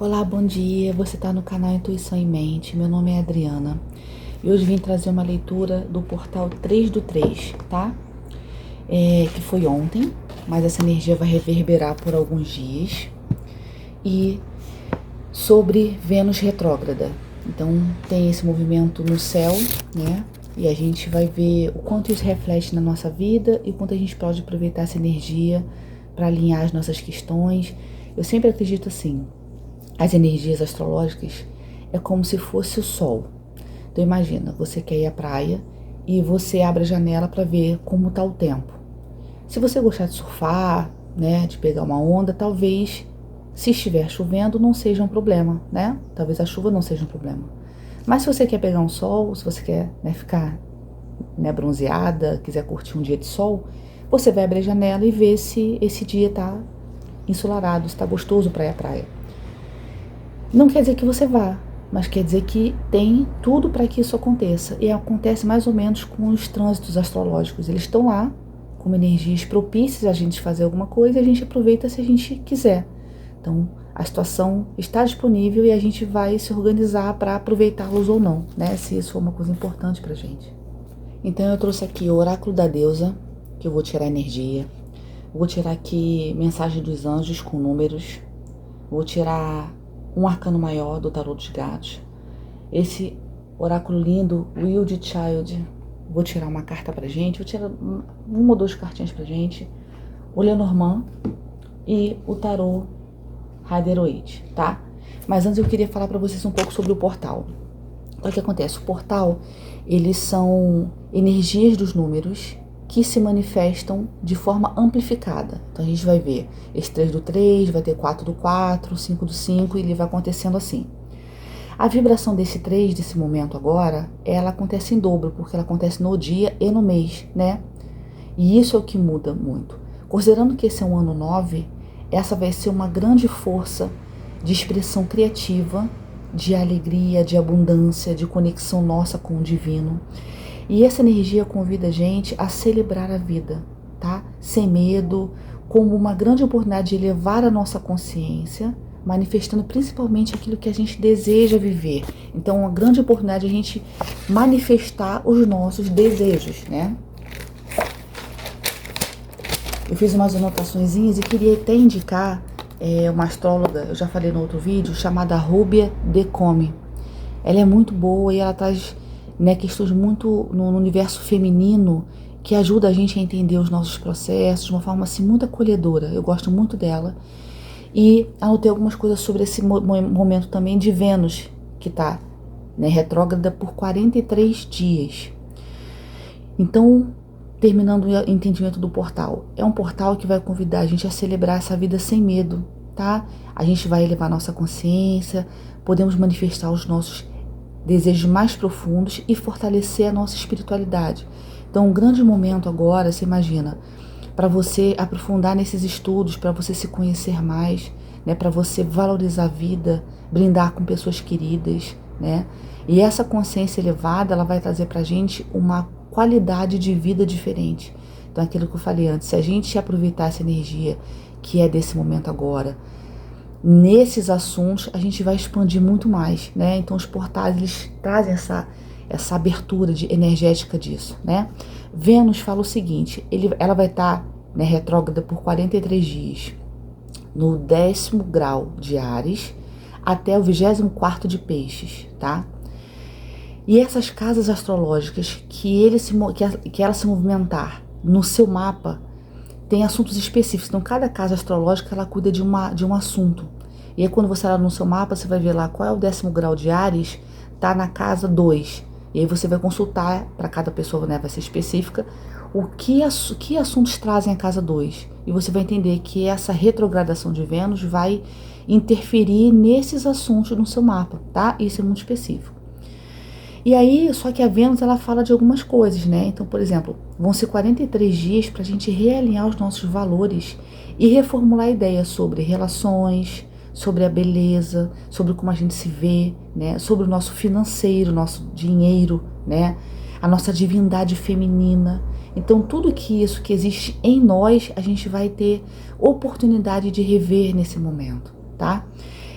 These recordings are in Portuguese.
Olá, bom dia. Você está no canal Intuição em Mente. Meu nome é Adriana e hoje vim trazer uma leitura do portal 3 do 3, tá? Que foi ontem, mas essa energia vai reverberar por alguns dias. E sobre Vênus retrógrada. Então, tem esse movimento no céu, né? E a gente vai ver o quanto isso reflete na nossa vida e o quanto a gente pode aproveitar essa energia para alinhar as nossas questões. Eu sempre acredito assim. As energias astrológicas é como se fosse o sol. Então imagina, você quer ir à praia e você abre a janela para ver como está o tempo. Se você gostar de surfar, né, de pegar uma onda, talvez, se estiver chovendo, não seja um problema, né? Talvez a chuva não seja um problema. Mas se você quer pegar um sol, se você quer, né, ficar, né, bronzeada, quiser curtir um dia de sol, você vai abrir a janela e ver se esse dia está ensolarado, se está gostoso para ir à praia. Não quer dizer que você vá, mas quer dizer que tem tudo para que isso aconteça. E acontece mais ou menos com os trânsitos astrológicos. Eles estão lá, como energias propícias a gente fazer alguma coisa, e a gente aproveita se a gente quiser. Então, a situação está disponível e a gente vai se organizar para aproveitá-los ou não, né? Se isso for uma coisa importante para a gente. Então, eu trouxe aqui o Oráculo da Deusa, que eu vou tirar energia. Vou tirar aqui mensagem dos anjos com números. Vou tirar um arcano maior do tarô dos gatos. Esse oráculo lindo, Wild Child. Vou tirar uma carta pra gente. Vou tirar uma ou duas cartinhas pra gente. O Lenormand e o tarô Rider-Waite, tá? Mas antes eu queria falar pra vocês um pouco sobre o portal. Então, o que acontece? O portal, eles são energias dos números que se manifestam de forma amplificada. Então a gente vai ver esse 3 do 3, vai ter 4 do 4, 5 do 5 e ele vai acontecendo assim. A vibração desse 3, desse momento agora, ela acontece em dobro, porque ela acontece no dia e no mês, né? E isso é o que muda muito. Considerando que esse é um ano 9, essa vai ser uma grande força de expressão criativa, de alegria, de abundância, de conexão nossa com o divino. E essa energia convida a gente a celebrar a vida, tá? Sem medo, como uma grande oportunidade de elevar a nossa consciência, manifestando principalmente aquilo que a gente deseja viver. Então, uma grande oportunidade de a gente manifestar os nossos desejos, né? Eu fiz umas anotaçõezinhas e queria até indicar uma astróloga, eu já falei no outro vídeo, chamada Rúbia Decome. Ela é muito boa e ela traz, né, questões muito no universo feminino que ajuda a gente a entender os nossos processos de uma forma assim muito acolhedora. Eu gosto muito dela. E anotei algumas coisas sobre esse momento também de Vênus, que está, né, retrógrada por 43 dias. Então, terminando o entendimento do portal, é um portal que vai convidar a gente a celebrar essa vida sem medo, tá? A gente vai elevar nossa consciência, podemos manifestar os nossos desejos mais profundos e fortalecer a nossa espiritualidade. Então, um grande momento agora, você imagina, para você aprofundar nesses estudos, para você se conhecer mais, né, para você valorizar a vida, brindar com pessoas queridas, né? E essa consciência elevada, ela vai trazer para a gente uma qualidade de vida diferente. Então, aquilo que eu falei antes, se a gente aproveitar essa energia que é desse momento agora, nesses assuntos, a gente vai expandir muito mais, né? Então, os portais, eles trazem essa abertura energética disso, né? Vênus fala o seguinte, ela vai estar, né, retrógrada por 43 dias, no 10º grau de Áries, até o 24º de Peixes, tá? E essas casas astrológicas que ela se movimentar no seu mapa, tem assuntos específicos. Então, cada casa astrológica, ela cuida de um assunto. E aí, quando você olha no seu mapa, você vai ver lá qual é o 10º grau de Áries, tá na casa 2. E aí você vai consultar, para cada pessoa, né, vai ser específica, que assuntos trazem a casa 2. E você vai entender que essa retrogradação de Vênus vai interferir nesses assuntos no seu mapa, tá? Isso é muito específico. E aí, só que a Vênus, ela fala de algumas coisas, né? Então, por exemplo, vão ser 43 dias para a gente realinhar os nossos valores e reformular ideias sobre relações, sobre a beleza, sobre como a gente se vê, né? Sobre o nosso financeiro, nosso dinheiro, né? A nossa divindade feminina. Então, tudo isso que existe em nós, a gente vai ter oportunidade de rever nesse momento, tá?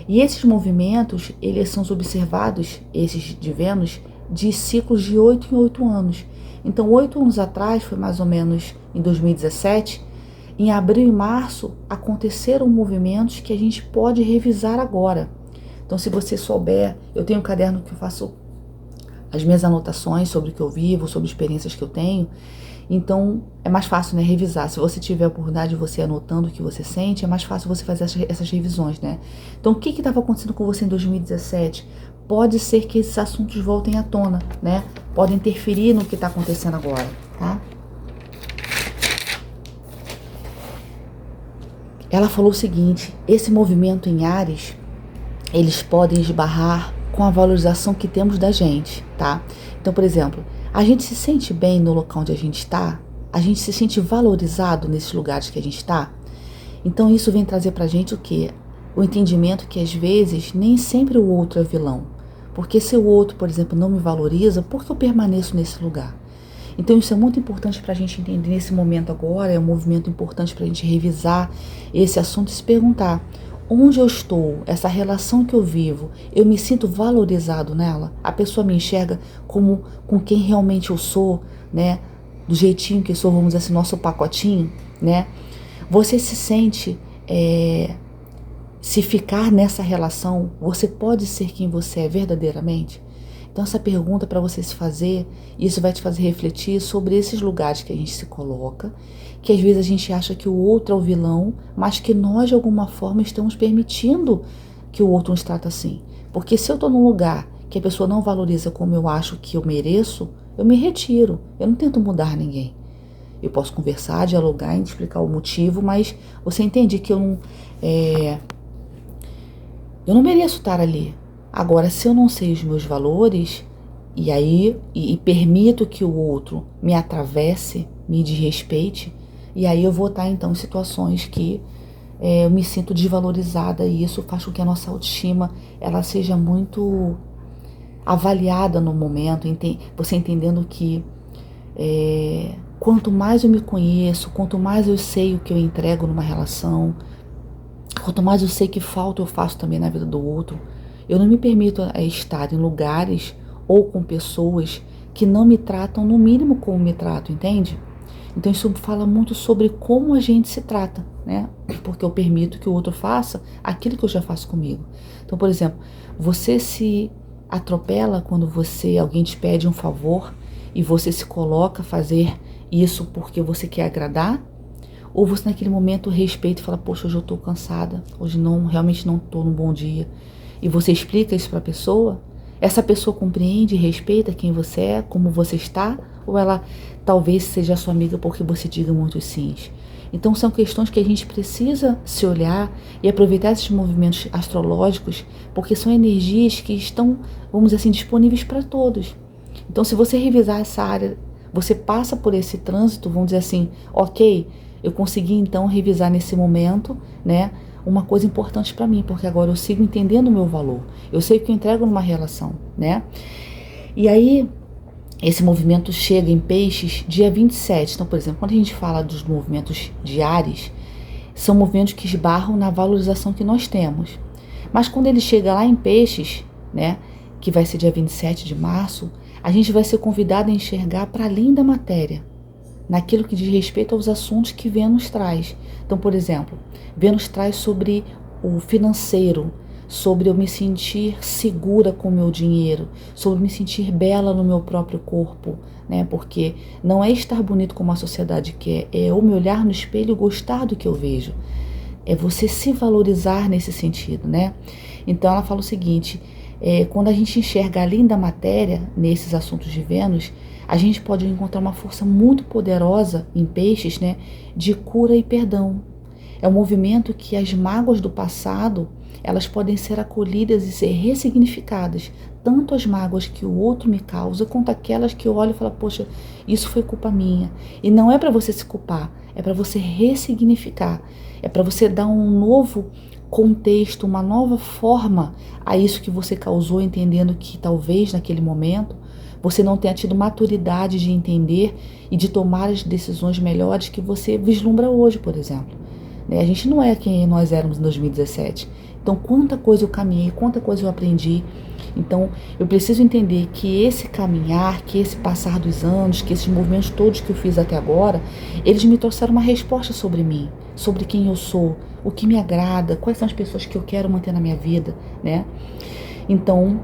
E esses movimentos, eles são observados, esses de Vênus, de ciclos de 8 em 8 anos. Então, 8 anos atrás, foi mais ou menos em 2017, em abril e março, aconteceram movimentos que a gente pode revisar agora. Então, se você souber, eu tenho um caderno que eu faço as minhas anotações sobre o que eu vivo, sobre experiências que eu tenho. Então, é mais fácil, né, revisar. Se você tiver a oportunidade de você anotando o que você sente, é mais fácil você fazer essas revisões, né? Então, o que estava acontecendo com você em 2017? Pode ser que esses assuntos voltem à tona, né? Podem interferir no que está acontecendo agora, tá? Ela falou o seguinte: esse movimento em Áries, eles podem esbarrar com a valorização que temos da gente, tá? Então, por exemplo, a gente se sente bem no local onde a gente está? A gente se sente valorizado nesses lugares que a gente está? Então, isso vem trazer pra gente o quê? O entendimento que, às vezes, nem sempre o outro é vilão. Porque se o outro, por exemplo, não me valoriza, por que eu permaneço nesse lugar? Então, isso é muito importante para a gente entender nesse momento agora, é um movimento importante para a gente revisar esse assunto e se perguntar: onde eu estou, essa relação que eu vivo, eu me sinto valorizado nela? A pessoa me enxerga como com quem realmente eu sou, né? Do jeitinho que eu sou, vamos dizer assim, nosso pacotinho, né? Você se sente, se ficar nessa relação, você pode ser quem você é verdadeiramente? Então, essa pergunta para você se fazer, isso vai te fazer refletir sobre esses lugares que a gente se coloca, que às vezes a gente acha que o outro é o vilão, mas que nós, de alguma forma, estamos permitindo que o outro nos trata assim. Porque se eu estou num lugar que a pessoa não valoriza como eu acho que eu mereço, eu me retiro, eu não tento mudar ninguém. Eu posso conversar, dialogar e explicar o motivo, mas você entende que eu não mereço estar ali. Agora, se eu não sei os meus valores, e aí e permito que o outro me atravesse, me desrespeite, e aí eu vou estar então em situações que eu me sinto desvalorizada, e isso faz com que a nossa autoestima ela seja muito avaliada no momento, você entendendo que quanto mais eu me conheço, quanto mais eu sei o que eu entrego numa relação, quanto mais eu sei que falta eu faço também na vida do outro, eu não me permito estar em lugares ou com pessoas que não me tratam no mínimo como me trato, entende? Então isso fala muito sobre como a gente se trata, né? Porque eu permito que o outro faça aquilo que eu já faço comigo. Então, por exemplo, você se atropela quando alguém te pede um favor e você se coloca a fazer isso porque você quer agradar? Ou você naquele momento respeita e fala: poxa, hoje eu tô cansada, hoje realmente não tô num bom dia. E você explica isso para a pessoa, essa pessoa compreende e respeita quem você é, como você está, ou ela talvez seja sua amiga porque você diga muitos sims. Então são questões que a gente precisa se olhar e aproveitar esses movimentos astrológicos, porque são energias que estão, vamos dizer assim, disponíveis para todos. Então, se você revisar essa área, você passa por esse trânsito, vamos dizer assim: ok, eu consegui então revisar nesse momento, né, uma coisa importante para mim, porque agora eu sigo entendendo o meu valor. Eu sei o que eu entrego numa relação, né? E aí, esse movimento chega em Peixes dia 27. Então, por exemplo, quando a gente fala dos movimentos de Áries, são movimentos que esbarram na valorização que nós temos. Mas quando ele chega lá em Peixes, né, que vai ser dia 27 de março, a gente vai ser convidado a enxergar para além da matéria, naquilo que diz respeito aos assuntos que Vênus traz. Então, por exemplo, Vênus traz sobre o financeiro, sobre eu me sentir segura com o meu dinheiro, sobre me sentir bela no meu próprio corpo, né? Porque não é estar bonito como a sociedade quer, é eu me olhar no espelho e gostar do que eu vejo. É você se valorizar nesse sentido, né? Então ela fala o seguinte: quando a gente enxerga além da matéria, nesses assuntos de Vênus, a gente pode encontrar uma força muito poderosa em Peixes, né, de cura e perdão. É um movimento que as mágoas do passado, elas podem ser acolhidas e ser ressignificadas. Tanto as mágoas que o outro me causa, quanto aquelas que eu olho e falo: poxa, isso foi culpa minha. E não é para você se culpar, é para você ressignificar. É para você dar um novo contexto, uma nova forma a isso que você causou, entendendo que talvez naquele momento você não tenha tido maturidade de entender e de tomar as decisões melhores que você vislumbra hoje, por exemplo. A gente não é quem nós éramos em 2017. Então, quanta coisa eu caminhei, quanta coisa eu aprendi. Então, eu preciso entender que esse caminhar, que esse passar dos anos, que esses movimentos todos que eu fiz até agora, eles me trouxeram uma resposta sobre mim, sobre quem eu sou, o que me agrada, quais são as pessoas que eu quero manter na minha vida, né? Então,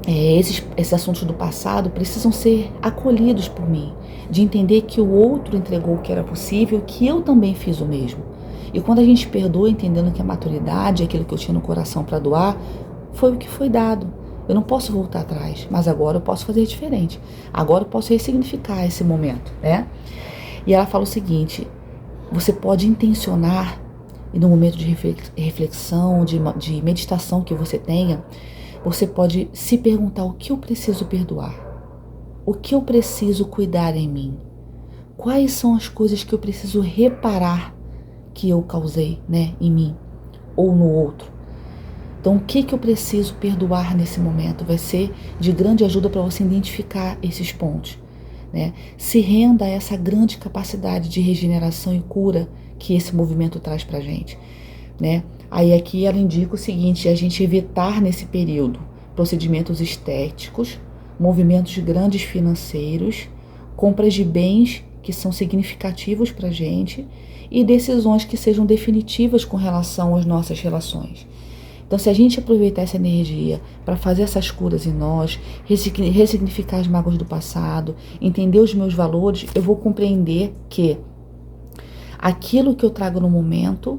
esses assuntos do passado precisam ser acolhidos por mim, de entender que o outro entregou o que era possível, que eu também fiz o mesmo. E quando a gente perdoa, entendendo que a maturidade, aquilo que eu tinha no coração para doar, foi o que foi dado. Eu não posso voltar atrás, mas agora eu posso fazer diferente. Agora eu posso ressignificar esse momento, né? E ela fala o seguinte: você pode intencionar, e no momento de reflexão, de meditação que você tenha, você pode se perguntar: o que eu preciso perdoar? O que eu preciso cuidar em mim? Quais são as coisas que eu preciso reparar que eu causei, né, em mim ou no outro? Então, o que eu preciso perdoar nesse momento? Vai ser de grande ajuda para você identificar esses pontos, né? Se renda a essa grande capacidade de regeneração e cura que esse movimento traz para a gente, né? Aí aqui ela indica o seguinte: a gente evitar nesse período procedimentos estéticos, movimentos grandes financeiros, compras de bens que são significativos para a gente e decisões que sejam definitivas com relação às nossas relações. Então, se a gente aproveitar essa energia para fazer essas curas em nós, ressignificar as mágoas do passado, entender os meus valores, eu vou compreender que aquilo que eu trago no momento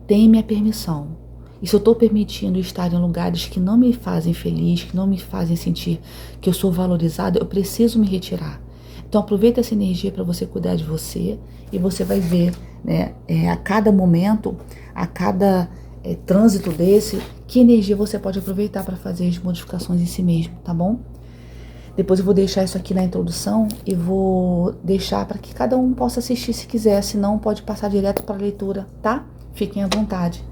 tem minha permissão. E se eu estou permitindo estar em lugares que não me fazem feliz, que não me fazem sentir que eu sou valorizada, eu preciso me retirar. Então, aproveita essa energia para você cuidar de você e você vai ver, né, a cada momento, a cada trânsito desse, que energia você pode aproveitar para fazer as modificações em si mesmo, tá bom? Depois eu vou deixar isso aqui na introdução e vou deixar para que cada um possa assistir se quiser, se não pode passar direto para a leitura, tá? Fiquem à vontade.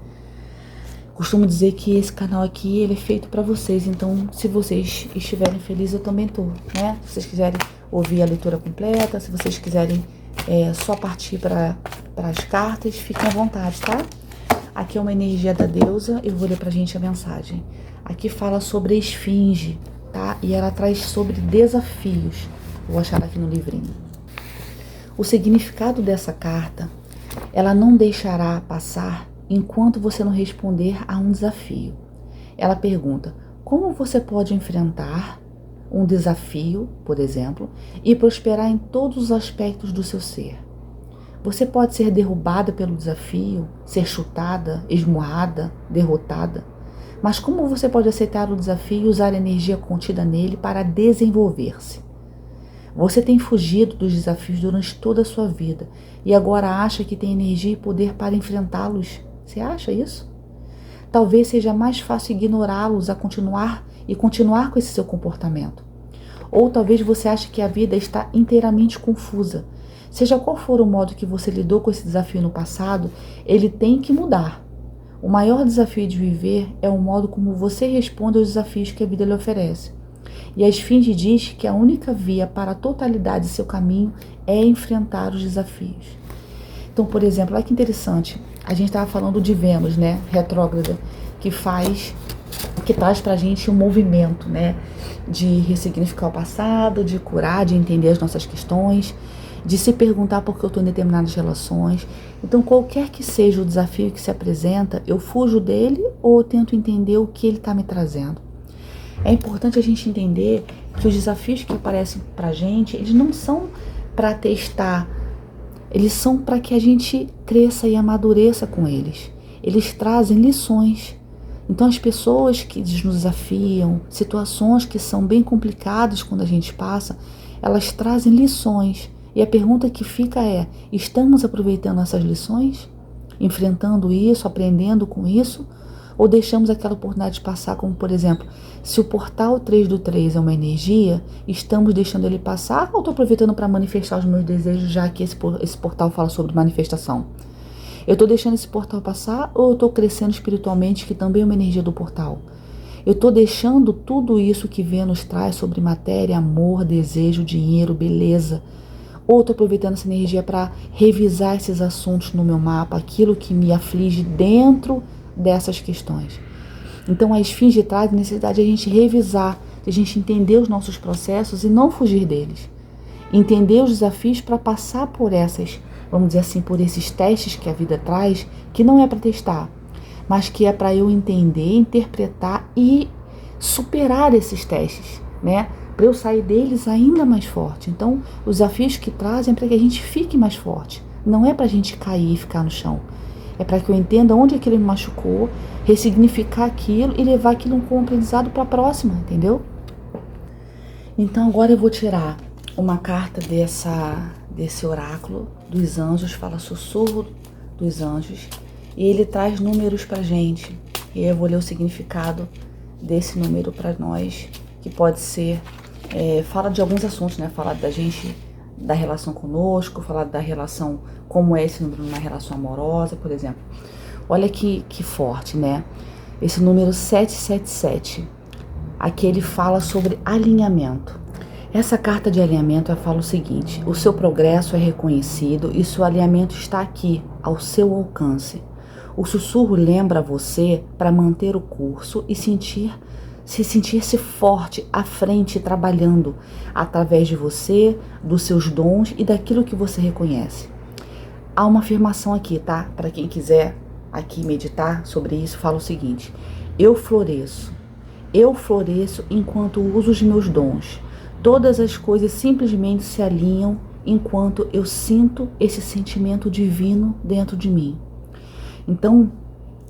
Costumo dizer que esse canal aqui, ele é feito para vocês, então se vocês estiverem felizes, eu também tô, né? Se vocês quiserem ouvir a leitura completa, se vocês quiserem só partir para as cartas, fiquem à vontade, tá? Aqui é uma energia da deusa, eu vou ler pra gente a mensagem. Aqui fala sobre a esfinge, tá? E ela traz sobre desafios. Vou achar aqui no livrinho. O significado dessa carta, ela não deixará passar enquanto você não responder a um desafio. Ela pergunta: como você pode enfrentar um desafio, por exemplo, e prosperar em todos os aspectos do seu ser? Você pode ser derrubada pelo desafio, ser chutada, esmurrada, derrotada. Mas como você pode aceitar o desafio e usar a energia contida nele para desenvolver-se? Você tem fugido dos desafios durante toda a sua vida e agora acha que tem energia e poder para enfrentá-los. Você acha isso? Talvez seja mais fácil ignorá-los a continuar com esse seu comportamento. Ou talvez você ache que a vida está inteiramente confusa. Seja qual for o modo que você lidou com esse desafio no passado, ele tem que mudar. O maior desafio de viver é o modo como você responde aos desafios que a vida lhe oferece. E a esfinge diz que a única via para a totalidade de seu caminho é enfrentar os desafios. Então, por exemplo, olha que interessante, a gente estava falando de Vênus, né, retrógrada, que traz pra gente um movimento, né, de ressignificar o passado, de curar, de entender as nossas questões, de se perguntar por que eu estou em determinadas relações. Então, qualquer que seja o desafio que se apresenta, eu fujo dele ou eu tento entender o que ele está me trazendo. É importante a gente entender que os desafios que aparecem pra gente, eles não são para testar, eles são para que a gente cresça e amadureça com eles. Eles trazem lições. Então, as pessoas que nos desafiam, situações que são bem complicadas quando a gente passa, elas trazem lições. E a pergunta que fica é: estamos aproveitando essas lições? Enfrentando isso, aprendendo com isso? Ou deixamos aquela oportunidade de passar, como por exemplo, se o portal 3 do 3 é uma energia, estamos deixando ele passar ou estou aproveitando para manifestar os meus desejos, já que esse portal fala sobre manifestação? Eu estou deixando esse portal passar ou eu estou crescendo espiritualmente, que também é uma energia do portal? Eu estou deixando tudo isso que Vênus traz sobre matéria, amor, desejo, dinheiro, beleza? Ou estou aproveitando essa energia para revisar esses assuntos no meu mapa, aquilo que me aflige dentro dessas questões. Então a esfinge traz a necessidade de a gente revisar, de a gente entender os nossos processos e não fugir deles. Entender os desafios para passar por essas, vamos dizer assim, por esses testes que a vida traz, que não é para testar, mas que é para eu entender, interpretar e superar esses testes, né? Para eu sair deles ainda mais forte. Então, os desafios que trazem é para que a gente fique mais forte. Não é para a gente cair e ficar no chão. É para que eu entenda onde aquilo me machucou, ressignificar aquilo e levar aquilo como aprendizado para a próxima, entendeu? Então, agora eu vou tirar uma carta desse oráculo dos anjos, fala sussurro dos anjos, e ele traz números pra gente. E eu vou ler o significado desse número para nós, que pode ser, fala de alguns assuntos, né? Fala da gente, da relação conosco, fala da relação, como é esse número na relação amorosa, por exemplo. Olha que forte, né? Esse número 777, aqui ele fala sobre alinhamento. Essa carta de alinhamento fala o seguinte: o seu progresso é reconhecido e seu alinhamento está aqui, ao seu alcance. O sussurro lembra você para manter o curso e sentir-se forte à frente, trabalhando através de você, dos seus dons e daquilo que você reconhece. Há uma afirmação aqui, tá? Para quem quiser aqui meditar sobre isso, fala o seguinte: eu floresço enquanto uso os meus dons. Todas as coisas simplesmente se alinham enquanto eu sinto esse sentimento divino dentro de mim. Então,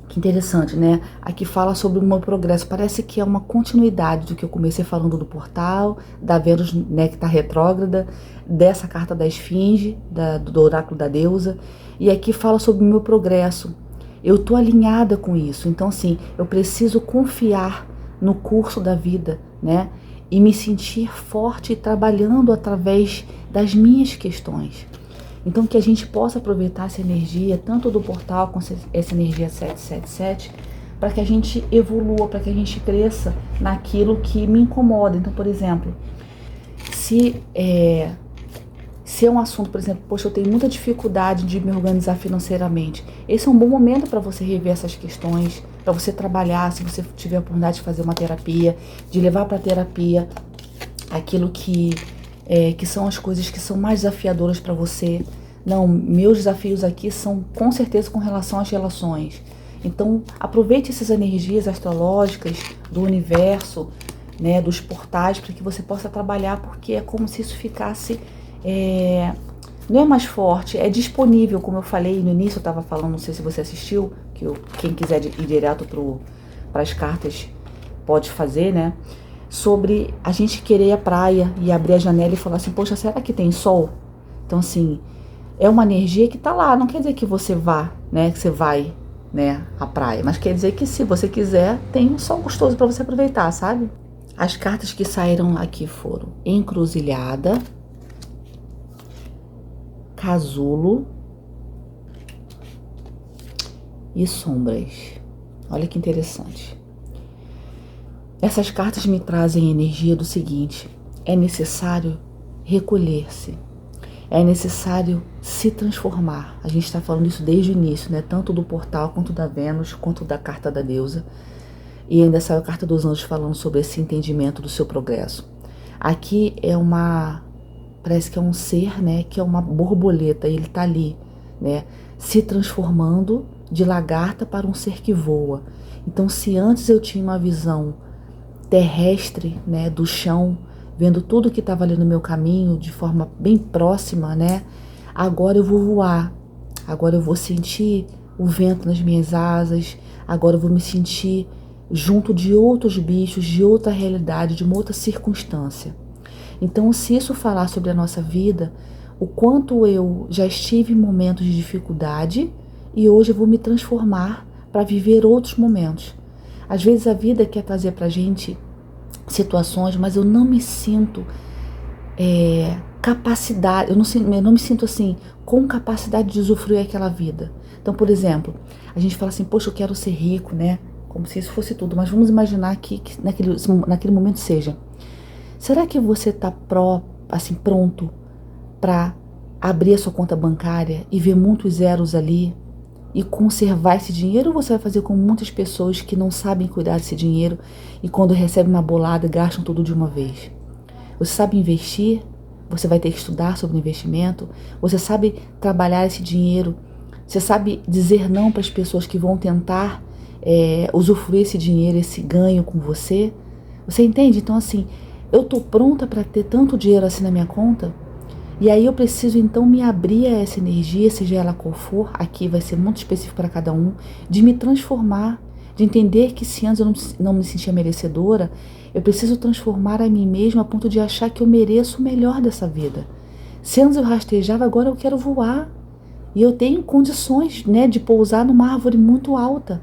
que interessante, né? Aqui fala sobre o meu progresso. Parece que é uma continuidade do que eu comecei falando do portal, da Vênus, né, que está retrógrada, dessa carta da esfinge, do oráculo da deusa. E aqui fala sobre o meu progresso. Eu estou alinhada com isso. Então, assim, eu preciso confiar no curso da vida, né? E me sentir forte trabalhando através das minhas questões. Então, que a gente possa aproveitar essa energia, tanto do portal com essa energia 777, para que a gente evolua, para que a gente cresça naquilo que me incomoda. Então, por exemplo, se é um assunto, por exemplo, poxa, eu tenho muita dificuldade de me organizar financeiramente, esse é um bom momento para você rever essas questões, para você trabalhar, se você tiver a oportunidade de fazer uma terapia, de levar para a terapia aquilo que são as coisas que são mais desafiadoras para você. Não, meus desafios aqui são com certeza com relação às relações. Então, aproveite essas energias astrológicas do universo, né, dos portais, para que você possa trabalhar, porque é como se isso ficasse, não é mais forte, é disponível, como eu falei no início, eu estava falando, não sei se você assistiu, quem quiser ir direto para as cartas pode fazer, né? Sobre a gente querer ir à praia e abrir a janela e falar assim, poxa, será que tem sol? Então, assim, é uma energia que tá lá, não quer dizer que você vá, né, que você vai, né, à praia, mas quer dizer que se você quiser, tem um sol gostoso para você aproveitar, sabe? As cartas que saíram aqui foram Encruzilhada, Casulo e Sombras. Olha que interessante. Essas cartas me trazem a energia do seguinte: é necessário recolher-se, é necessário se transformar. A gente está falando isso desde o início, né? Tanto do portal, quanto da Vênus, quanto da carta da deusa. E ainda saiu a carta dos anjos falando sobre esse entendimento do seu progresso. Aqui parece que é um ser, né? Que é uma borboleta, e ele está ali, né? Se transformando de lagarta para um ser que voa. Então, se antes eu tinha uma visão terrestre, né, do chão, vendo tudo que estava ali no meu caminho de forma bem próxima, né? Agora eu vou voar, agora eu vou sentir o vento nas minhas asas, agora eu vou me sentir junto de outros bichos, de outra realidade, de uma outra circunstância. Então, se isso falar sobre a nossa vida, o quanto eu já estive em momentos de dificuldade e hoje eu vou me transformar para viver outros momentos. Às vezes a vida quer trazer pra gente situações, mas eu não me sinto capacidade, eu não me sinto assim, com capacidade de usufruir aquela vida. Então, por exemplo, a gente fala assim, poxa, eu quero ser rico, né? Como se isso fosse tudo, mas vamos imaginar que naquele momento seja. Será que você está pronto para abrir a sua conta bancária e ver muitos zeros ali? e conservar esse dinheiro, ou você vai fazer como muitas pessoas que não sabem cuidar desse dinheiro e quando recebem uma bolada gastam tudo de uma vez? Você sabe investir? Você vai ter que estudar sobre investimento? Você sabe trabalhar esse dinheiro? Você sabe dizer não para as pessoas que vão tentar usufruir esse dinheiro, esse ganho com você? Você entende? Então assim, eu tô pronta para ter tanto dinheiro assim na minha conta? E aí eu preciso então me abrir a essa energia, seja ela qual for, aqui vai ser muito específico para cada um, de me transformar, de entender que se antes eu não me sentia merecedora, eu preciso transformar a mim mesma a ponto de achar que eu mereço o melhor dessa vida. Se antes eu rastejava, agora eu quero voar. E eu tenho condições, né, de pousar numa árvore muito alta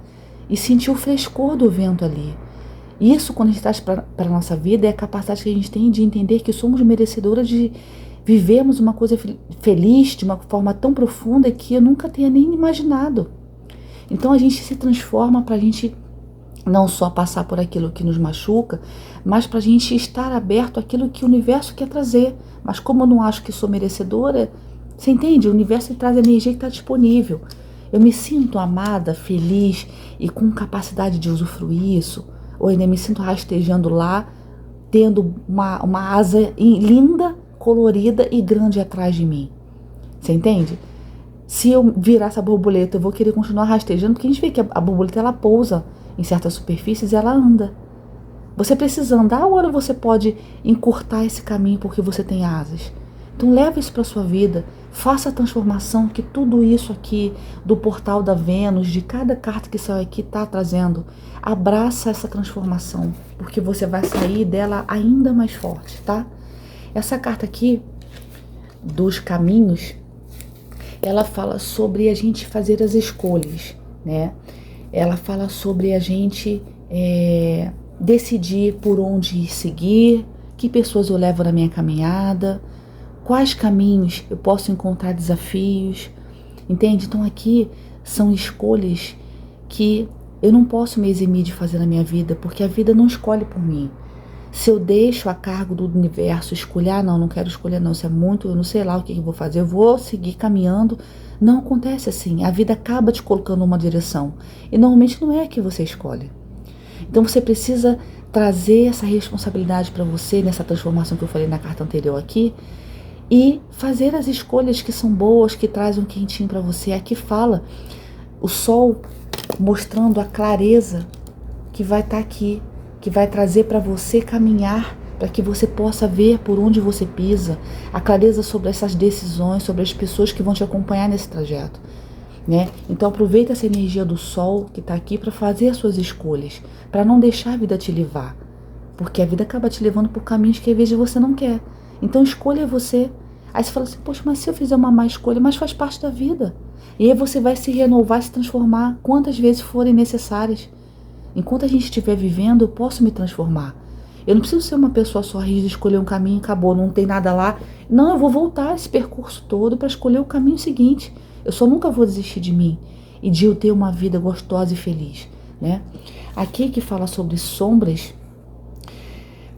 e sentir o frescor do vento ali. Isso, quando a gente traz para a nossa vida, é a capacidade que a gente tem de entender que somos merecedoras de vivemos uma coisa feliz de uma forma tão profunda que eu nunca tenha nem imaginado. Então a gente se transforma para a gente não só passar por aquilo que nos machuca, mas para a gente estar aberto àquilo que o universo quer trazer. Mas como eu não acho que sou merecedora, você entende? O universo traz a energia que está disponível. Eu me sinto amada, feliz e com capacidade de usufruir isso. Ou ainda me sinto rastejando lá, tendo uma asa linda, colorida e grande atrás de mim. Você entende? Se eu virar essa borboleta, eu vou querer continuar rastejando, porque a gente vê que a borboleta ela pousa em certas superfícies e ela anda. Você precisa andar ou você pode encurtar esse caminho porque você tem asas. Então leva isso para sua vida, faça a transformação que tudo isso aqui do portal da Vênus, de cada carta que saiu aqui está trazendo. Abraça essa transformação, porque você vai sair dela ainda mais forte, tá? Essa carta aqui, dos caminhos, ela fala sobre a gente fazer as escolhas, né? Ela fala sobre a gente decidir por onde seguir, que pessoas eu levo na minha caminhada, quais caminhos eu posso encontrar desafios, entende? Então aqui são escolhas que eu não posso me eximir de fazer na minha vida, porque a vida não escolhe por mim. Se eu deixo a cargo do universo escolher, não quero escolher não, isso é muito, eu não sei lá o que eu vou fazer, eu vou seguir caminhando. Não acontece assim, a vida acaba te colocando numa direção, e normalmente não é a que você escolhe. Então você precisa trazer essa responsabilidade para você, nessa transformação que eu falei na carta anterior aqui, e fazer as escolhas que são boas, que trazem um quentinho para você. Aqui fala o sol mostrando a clareza que vai estar aqui, que vai trazer para você caminhar, para que você possa ver por onde você pisa, a clareza sobre essas decisões, sobre as pessoas que vão te acompanhar nesse trajeto, né? Então aproveita essa energia do sol que está aqui para fazer as suas escolhas, para não deixar a vida te levar, porque a vida acaba te levando por caminhos que às vezes você não quer. Então escolha você. Aí você fala assim, poxa, mas se eu fizer uma má escolha, mas faz parte da vida. E aí você vai se renovar, se transformar quantas vezes forem necessárias. Enquanto a gente estiver vivendo, eu posso me transformar. Eu não preciso ser uma pessoa só rígida, escolher um caminho e acabou, não tem nada lá. Não, eu vou voltar esse percurso todo para escolher o caminho seguinte. Eu só nunca vou desistir de mim e de eu ter uma vida gostosa e feliz, né? Aqui que fala sobre sombras,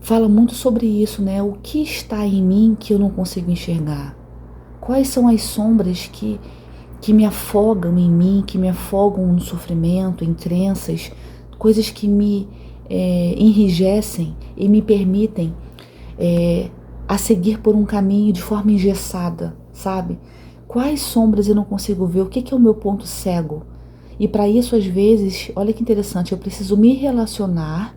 fala muito sobre isso, né? O que está em mim que eu não consigo enxergar? Quais são as sombras que me afogam em mim, que me afogam no sofrimento, em crenças, coisas que me enrijecem e me permitem a seguir por um caminho de forma engessada, sabe? Quais sombras eu não consigo ver? O que é o meu ponto cego? E para isso, às vezes, olha que interessante, eu preciso me relacionar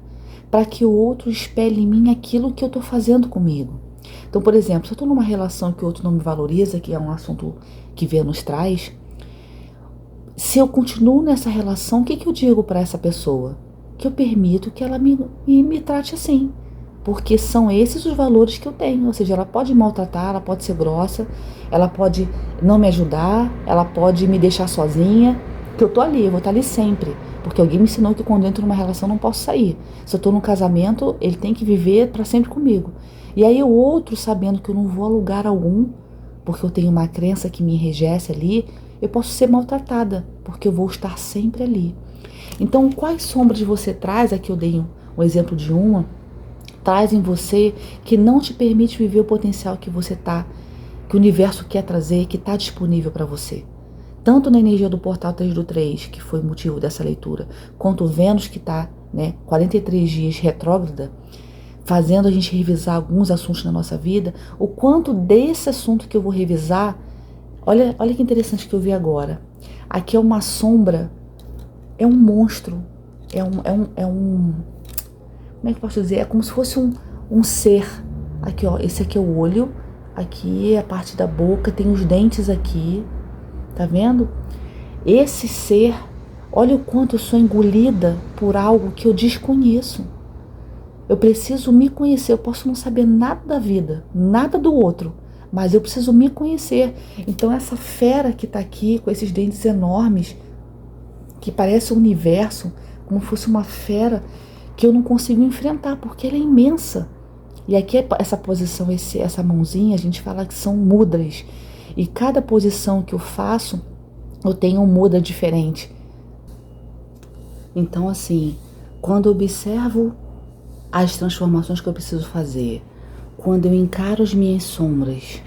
para que o outro espelhe em mim aquilo que eu estou fazendo comigo. Então, por exemplo, se eu estou numa relação que o outro não me valoriza, que é um assunto que Vênus traz, se eu continuo nessa relação, o que eu digo para essa pessoa? Que eu permito que ela me trate assim, porque são esses os valores que eu tenho. Ou seja, ela pode me maltratar, ela pode ser grossa, ela pode não me ajudar, ela pode me deixar sozinha, que eu tô ali, eu vou estar ali sempre, porque alguém me ensinou que quando eu entro numa relação não posso sair. Se eu tô num casamento, ele tem que viver para sempre comigo. E aí o outro, sabendo que eu não vou a lugar algum, porque eu tenho uma crença que me enrijece ali, eu posso ser maltratada, porque eu vou estar sempre ali. Então, quais sombras você traz? Aqui eu dei um exemplo de uma. Traz em você que não te permite viver o potencial que você tá, que o universo quer trazer, que está disponível para você. tanto na energia do portal 3 do 3, que foi o motivo dessa leitura, quanto o Vênus, que está, né, 43 dias retrógrada, fazendo a gente revisar alguns assuntos na nossa vida, o quanto desse assunto que eu vou revisar, olha que interessante que eu vi agora. Aqui é uma sombra, é um monstro, como é que eu posso dizer? É como se fosse um ser. Aqui, ó, esse aqui é o olho, aqui é a parte da boca, tem os dentes aqui, tá vendo? Esse ser, olha o quanto eu sou engolida por algo que eu desconheço. Eu preciso me conhecer, eu posso não saber nada da vida, nada do outro, mas eu preciso me conhecer. Então essa fera que tá aqui, com esses dentes enormes, que parece o universo, como se fosse uma fera que eu não consigo enfrentar, porque ela é imensa. E aqui essa posição, essa mãozinha, a gente fala que são mudras. E cada posição que eu faço, eu tenho um mudra diferente. Então assim, quando eu observo as transformações que eu preciso fazer, quando eu encaro as minhas sombras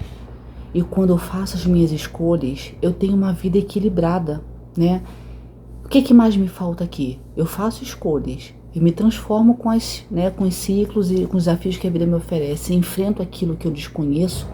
e quando eu faço as minhas escolhas, eu tenho uma vida equilibrada, né? O que mais me falta aqui? Eu faço escolhas, eu me transformo com os ciclos e com os desafios que a vida me oferece, enfrento aquilo que eu desconheço,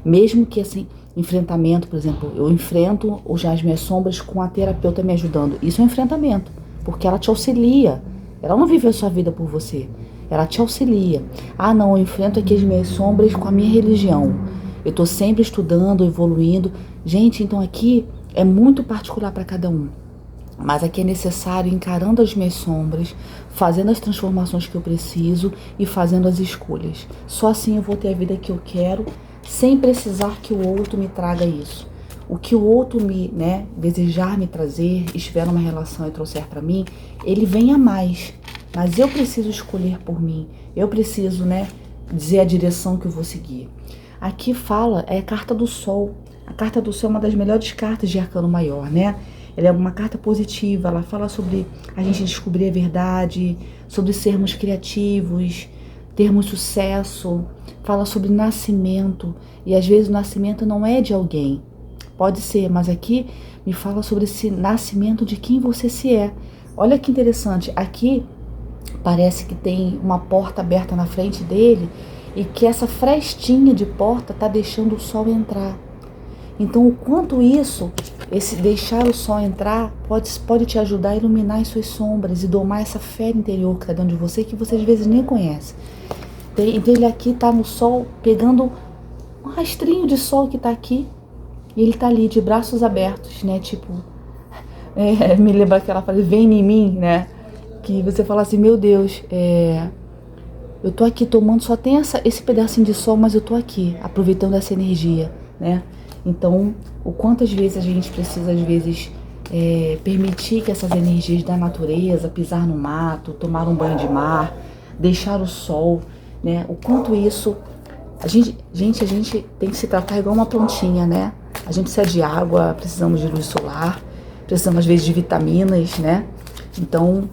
mesmo que assim, enfrentamento, por exemplo, eu enfrento as minhas sombras com a terapeuta me ajudando. Isso é um enfrentamento, porque ela te auxilia, ela não vive a sua vida por você. Ela te auxilia. Ah, não, eu enfrento aqui as minhas sombras com a minha religião. Eu estou sempre estudando, evoluindo. Gente, então aqui é muito particular para cada um. Mas aqui é necessário encarando as minhas sombras, fazendo as transformações que eu preciso e fazendo as escolhas. Só assim eu vou ter a vida que eu quero, sem precisar que o outro me traga isso. O que o outro desejar me trazer, estiver numa relação e trouxer para mim, ele vem a mais. Mas eu preciso escolher por mim. Eu preciso, dizer a direção que eu vou seguir. Aqui fala, é a carta do Sol. A carta do Sol é uma das melhores cartas de Arcano Maior, né? Ela é uma carta positiva, ela fala sobre a gente descobrir a verdade, sobre sermos criativos, termos sucesso, fala sobre nascimento. E às vezes o nascimento não é de alguém. Pode ser, mas aqui me fala sobre esse nascimento de quem você se é. Olha que interessante, aqui parece que tem uma porta aberta na frente dele e que essa frestinha de porta está deixando o sol entrar. Então, o quanto esse deixar o sol entrar, pode te ajudar a iluminar as suas sombras e domar essa fera interior que está dentro de você, que você às vezes nem conhece. Então, ele aqui está no sol, pegando um rastrinho de sol que está aqui, e ele está ali de braços abertos, né? Tipo, me lembra aquela frase, vem em mim, né? Que você fala assim, meu Deus, eu tô aqui tomando, só tem esse pedacinho de sol, mas eu tô aqui, aproveitando essa energia, né? Então, o quantas vezes a gente precisa, às vezes, permitir que essas energias da natureza, pisar no mato, tomar um banho de mar, deixar o sol, né? O quanto isso, a gente tem que se tratar igual uma plantinha, né? A gente precisa de água, precisamos de luz solar, precisamos, às vezes, de vitaminas, né? Então,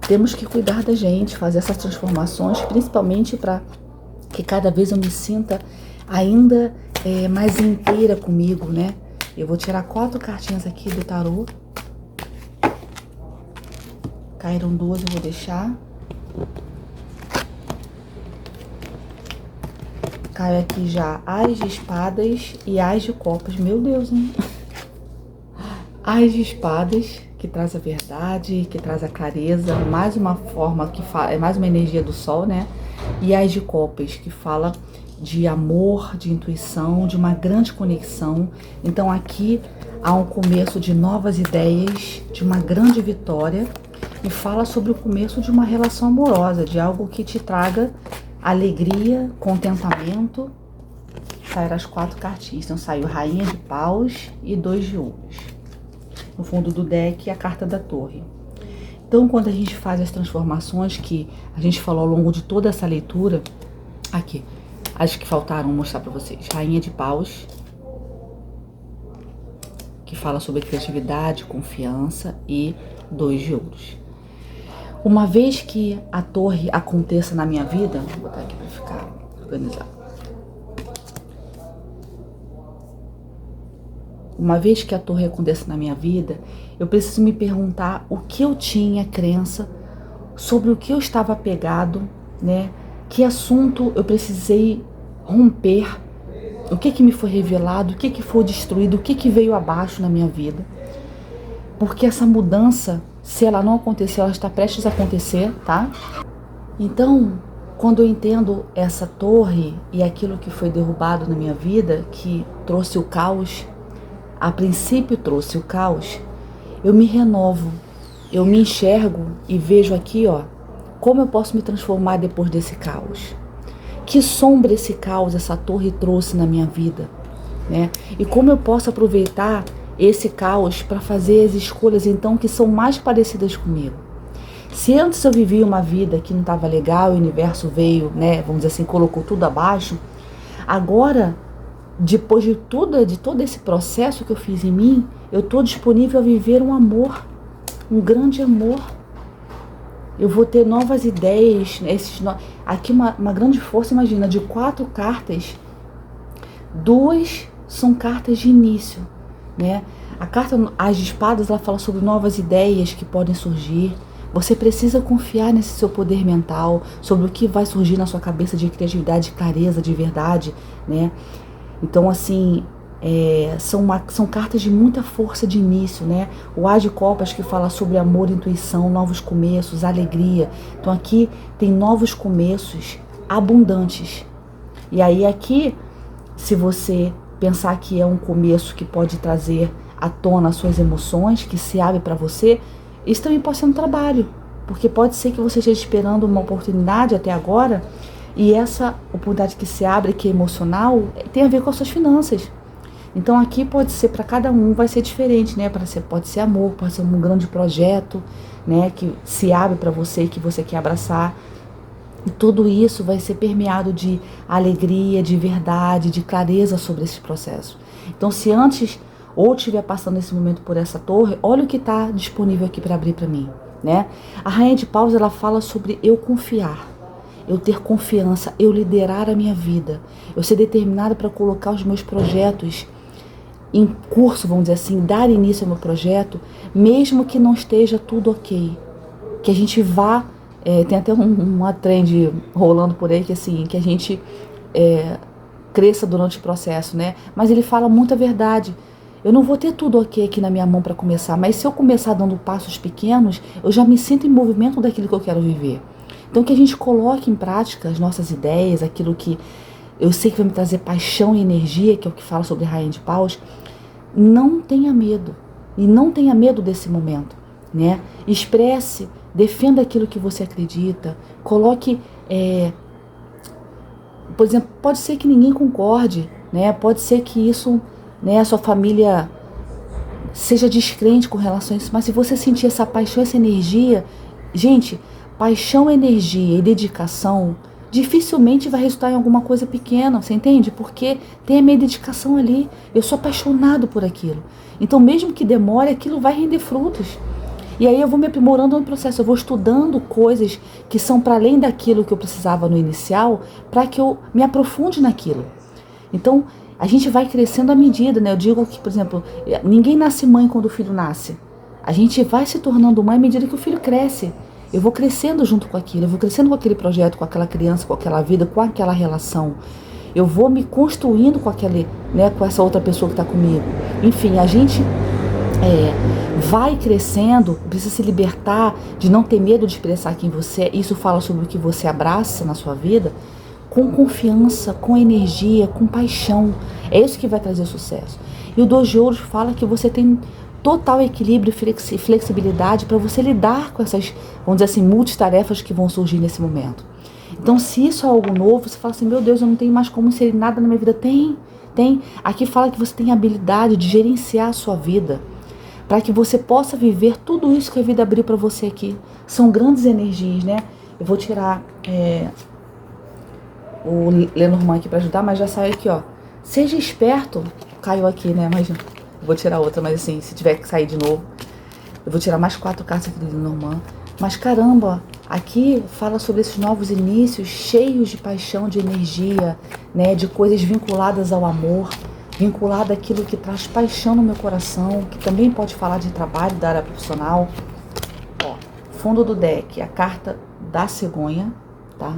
temos que cuidar da gente, fazer essas transformações, principalmente para que cada vez eu me sinta ainda mais inteira comigo, né? Eu vou tirar 4 cartinhas aqui do tarô. Caíram 2, eu vou deixar. Caiu aqui já As de Espadas e As de Copas. Meu Deus, hein? As de Espadas, que traz a verdade, que traz a clareza, mais uma forma que fala, é mais uma energia do sol, né? E As de Copas, que fala de amor, de intuição, de uma grande conexão. Então aqui há um começo de novas ideias, de uma grande vitória, e fala sobre o começo de uma relação amorosa, de algo que te traga alegria, contentamento. Saíram as 4 cartinhas, então saiu Rainha de Paus e 2 de Ouros. No fundo do deck, a carta da Torre. Então, quando a gente faz as transformações que a gente falou ao longo de toda essa leitura, aqui, as que faltaram mostrar para vocês. Rainha de Paus, que fala sobre criatividade, confiança, e 2 de Ouros. Uma vez que a Torre aconteça na minha vida, vou botar aqui para ficar organizado. uma vez que a torre aconteça na minha vida, eu preciso me perguntar o que eu tinha crença, sobre o que eu estava apegado, né? Que assunto eu precisei romper, o que me foi revelado, o que foi destruído, o que veio abaixo na minha vida. Porque essa mudança, se ela não acontecer, ela está prestes a acontecer, tá? Então, quando eu entendo essa torre e aquilo que foi derrubado na minha vida, que trouxe o caos, a princípio trouxe o caos, eu me renovo, eu me enxergo e vejo aqui, ó, como eu posso me transformar depois desse caos. Que sombra esse caos, essa torre trouxe na minha vida, né? E como eu posso aproveitar esse caos para fazer as escolhas, então, que são mais parecidas comigo. Se antes eu vivia uma vida que não estava legal, o universo veio, né, vamos dizer assim, colocou tudo abaixo, agora, depois de todo esse processo que eu fiz em mim, eu estou disponível a viver um amor, um grande amor. Eu vou ter novas ideias, aqui uma grande força, imagina, de 4 cartas, 2 são cartas de início, né? A carta As de Espadas, ela fala sobre novas ideias que podem surgir. Você precisa confiar nesse seu poder mental, sobre o que vai surgir na sua cabeça de criatividade, de clareza, de verdade, né? Então, assim, são cartas de muita força de início, né? O As de Copas, que fala sobre amor, intuição, novos começos, alegria. Então aqui tem novos começos abundantes. E aí aqui, se você pensar que é um começo que pode trazer à tona as suas emoções, que se abre para você, isso também pode ser um trabalho. Porque pode ser que você esteja esperando uma oportunidade até agora, e essa oportunidade que se abre, que é emocional, tem a ver com as suas finanças. Então aqui pode ser, para cada um vai ser diferente, né? Pode ser amor, pode ser um grande projeto, né? Que se abre para você e que você quer abraçar. E tudo isso vai ser permeado de alegria, de verdade, de clareza sobre esse processo. Então, se antes ou estiver passando esse momento por essa torre, olha o que está disponível aqui para abrir para mim, né? A Rainha de Paus, ela fala sobre eu confiar, eu ter confiança, eu liderar a minha vida, eu ser determinada para colocar os meus projetos em curso, vamos dizer assim, dar início ao meu projeto, mesmo que não esteja tudo ok. Que a gente vá, tem até uma trend rolando por aí, que assim, que a gente cresça durante o processo, né? Mas ele fala muita verdade. Eu não vou ter tudo ok aqui na minha mão para começar, mas se eu começar dando passos pequenos, eu já me sinto em movimento daquilo que eu quero viver. Então que a gente coloque em prática as nossas ideias, aquilo que eu sei que vai me trazer paixão e energia, que é o que fala sobre Rainha de Paus. Não tenha medo. E não tenha medo desse momento, né? Expresse, defenda aquilo que você acredita. Coloque, por exemplo, pode ser que ninguém concorde, né? Pode ser que isso, né, a sua família seja descrente com relação a isso, mas se você sentir essa paixão, essa energia, gente, paixão, energia e dedicação dificilmente vai resultar em alguma coisa pequena, você entende? Porque tem a minha dedicação ali, eu sou apaixonado por aquilo. Então mesmo que demore, aquilo vai render frutos. E aí eu vou me aprimorando no processo, eu vou estudando coisas que são para além daquilo que eu precisava no inicial, para que eu me aprofunde naquilo. Então a gente vai crescendo à medida, né? Eu digo que, por exemplo, ninguém nasce mãe quando o filho nasce. A gente vai se tornando mãe à medida que o filho cresce. Eu vou crescendo junto com aquilo, eu vou crescendo com aquele projeto, com aquela criança, com aquela vida, com aquela relação. Eu vou me construindo com aquele, né, com essa outra pessoa que está comigo. Enfim, a gente vai crescendo, precisa se libertar de não ter medo de expressar quem você é. Isso fala sobre o que você abraça na sua vida, com confiança, com energia, com paixão. É isso que vai trazer sucesso. E o 2 de Ouros fala que você tem total equilíbrio e flexibilidade para você lidar com essas, vamos dizer assim, multitarefas que vão surgir nesse momento. Então, se isso é algo novo, você fala assim, meu Deus, eu não tenho mais como inserir nada na minha vida. Tem. Aqui fala que você tem a habilidade de gerenciar a sua vida, para que você possa viver tudo isso que a vida abriu para você aqui. São grandes energias, né? Eu vou tirar o Lenormand aqui para ajudar, mas já saiu aqui, ó. Seja esperto. Caiu aqui, né? Mas vou tirar outra, mas assim, se tiver que sair de novo, eu vou tirar mais 4 cartas aqui do Lenormand. Mas caramba, aqui fala sobre esses novos inícios cheios de paixão, de energia, né? De coisas vinculadas ao amor. vinculado àquilo que traz paixão no meu coração, que também pode falar de trabalho, da área profissional. Ó, fundo do deck, a carta da cegonha, tá?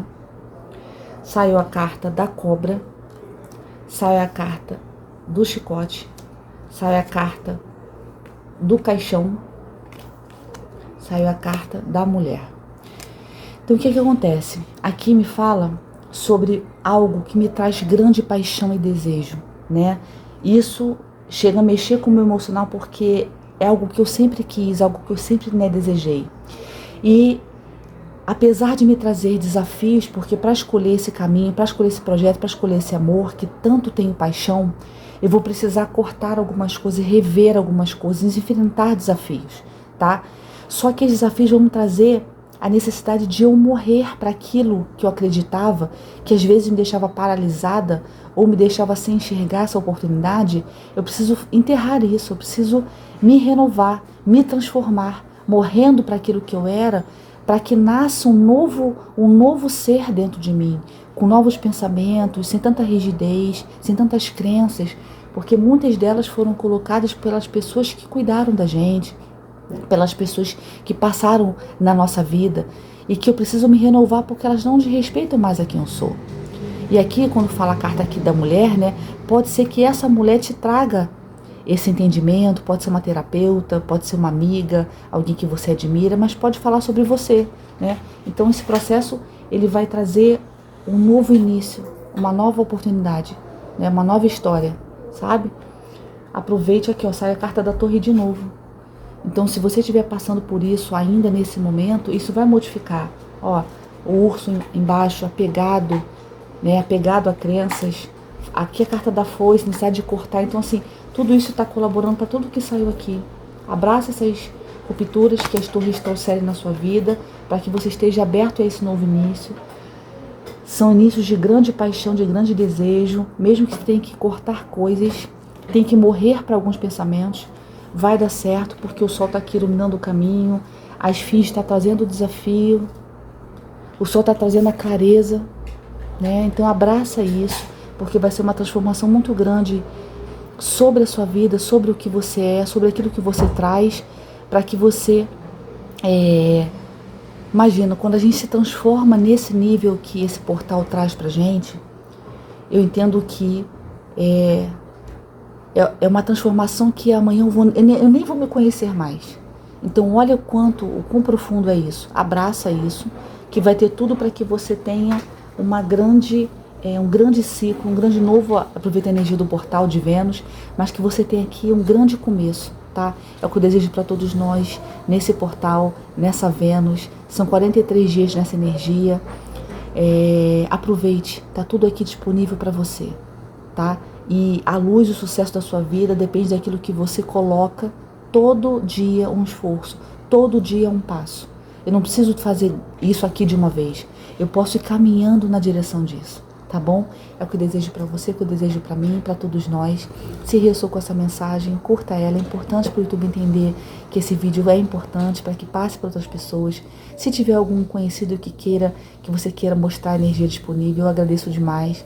Saiu a carta da cobra, sai a carta do chicote, sai a carta do caixão, saiu a carta da mulher. Então o que acontece? Aqui me fala sobre algo que me traz grande paixão e desejo, né? Isso chega a mexer com o meu emocional porque é algo que eu sempre quis, algo que eu sempre, né, desejei. E apesar de me trazer desafios, porque para escolher esse caminho, para escolher esse projeto, para escolher esse amor que tanto tenho paixão, eu vou precisar cortar algumas coisas, rever algumas coisas, enfrentar desafios, tá? Só que os desafios vão me trazer a necessidade de eu morrer para aquilo que eu acreditava, que às vezes me deixava paralisada ou me deixava sem enxergar essa oportunidade. Eu preciso enterrar isso, eu preciso me renovar, me transformar, morrendo para aquilo que eu era, para que nasça um novo ser dentro de mim, com novos pensamentos, sem tanta rigidez, sem tantas crenças, porque muitas delas foram colocadas pelas pessoas que cuidaram da gente, pelas pessoas que passaram na nossa vida e que eu preciso me renovar porque elas não desrespeitam mais a quem eu sou. E aqui, quando fala a carta aqui da mulher, né, pode ser que essa mulher te traga esse entendimento, pode ser uma terapeuta, pode ser uma amiga, alguém que você admira, mas pode falar sobre você, né? Então esse processo, ele vai trazer um novo início, uma nova oportunidade, né, uma nova história, sabe? Aproveite aqui, ó, sai a carta da torre de novo. Então, se você estiver passando por isso ainda nesse momento, isso vai modificar. Ó, o urso embaixo, apegado, né? Apegado a crenças. Aqui a carta da foice, necessidade de cortar. Então, assim, tudo isso está colaborando para tudo que saiu aqui. Abraça essas rupturas que as torres trouxerem na sua vida, para que você esteja aberto a esse novo início. São inícios de grande paixão, de grande desejo, mesmo que você tenha que cortar coisas, tem que morrer para alguns pensamentos. Vai dar certo, porque o sol está aqui iluminando o caminho, as fios estão trazendo o desafio, o sol está trazendo a clareza, né? Então abraça isso, porque vai ser uma transformação muito grande sobre a sua vida, sobre o que você é, sobre aquilo que você traz, para que você, imagina, quando a gente se transforma nesse nível que esse portal traz pra gente, eu entendo que é uma transformação que amanhã eu nem vou me conhecer mais. Então olha o quão profundo é isso. Abraça isso, que vai ter tudo para que você tenha um grande ciclo, um grande novo, aproveita a energia do portal de Vênus, mas que você tenha aqui um grande começo, tá? É o que eu desejo para todos nós, nesse portal, nessa Vênus. São 43 dias nessa energia. Aproveite, tá tudo aqui disponível para você, tá? E a luz e o sucesso da sua vida depende daquilo que você coloca todo dia, um esforço, todo dia um passo. Eu não preciso fazer isso aqui de uma vez. Eu posso ir caminhando na direção disso, tá bom? É o que eu desejo para você, é o que eu desejo para mim, para todos nós. Se ressoou com essa mensagem, curta ela. É importante para o YouTube entender que esse vídeo é importante para que passe para outras pessoas. Se tiver algum conhecido que você queira mostrar a energia disponível, eu agradeço demais.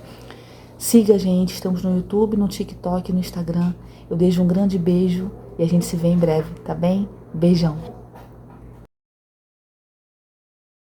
Siga a gente, estamos no YouTube, no TikTok, no Instagram. Eu deixo um grande beijo e a gente se vê em breve, tá bem? Beijão!